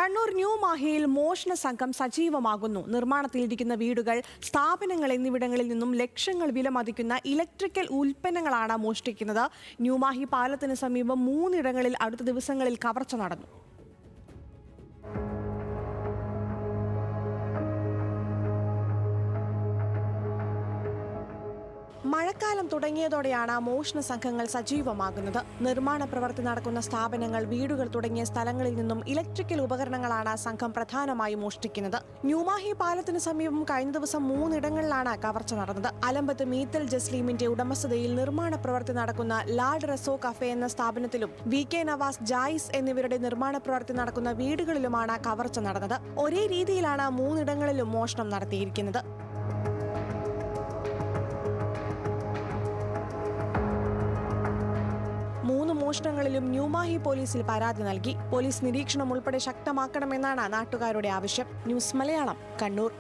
Kannur new മാഹിയിൽ മോഷണ സംഘം സജീവമാകുന്നു. നിർമ്മാണത്തിലിരിക്കുന്ന വീടുകൾ, സ്ഥാപനങ്ങൾ എന്നിവിടങ്ങളിൽ നിന്നും ലക്ഷങ്ങൾ വില മതിക്കുന്ന ഇലക്ട്രിക്കൽ ഉൽപ്പന്നങ്ങളാണ് മോഷ്ടിക്കുന്നത്. ന്യൂ മാഹി പാലത്തിന് സമീപം 3 ഇടങ്ങളിൽ അടുത്ത ദിവസങ്ങളിൽ കവർച്ച നടന്നു. മഴക്കാലം തുടങ്ങിയതോടെയാണ് മോഷണ സംഘങ്ങൾ സജീവമാകുന്നത്. നിർമ്മാണ പ്രവൃത്തി നടക്കുന്ന സ്ഥാപനങ്ങൾ, വീടുകൾ തുടങ്ങിയ സ്ഥലങ്ങളിൽ നിന്നും ഇലക്ട്രിക്കൽ ഉപകരണങ്ങളാണ് സംഘം പ്രധാനമായും മോഷ്ടിക്കുന്നത്. ന്യൂമാഹി പാലത്തിന് സമീപം കഴിഞ്ഞ ദിവസം 3 ഇടങ്ങളിലാണ് കവർച്ച നടന്നത്. അലമ്പത്ത് മീത്തൽ ജസ്ലീമിന്റെ ഉടമസ്ഥതയിൽ നിർമ്മാണ പ്രവൃത്തി നടക്കുന്ന ലാഡ് റെസോ കഫേ എന്ന സ്ഥാപനത്തിലും VK നവാസ്, ജായിസ് എന്നിവരുടെ നിർമ്മാണ പ്രവൃത്തി നടക്കുന്ന വീടുകളിലുമാണ് കവർച്ച നടന്നത്. ഒരേ രീതിയിലാണ് 3 ഇടങ്ങളിലും മോഷണം നടത്തിയിരിക്കുന്നത്. 3 മോഷണങ്ങളിലും ന്യൂമാഹി പോലീസിൽ പരാതി നൽകി. പോലീസ് നിരീക്ഷണം ഉൾപ്പെടെ ശക്തമാക്കണമെന്നാണ് നാട്ടുകാരുടെ ആവശ്യം. ന്യൂസ് മലയാളം, കണ്ണൂർ.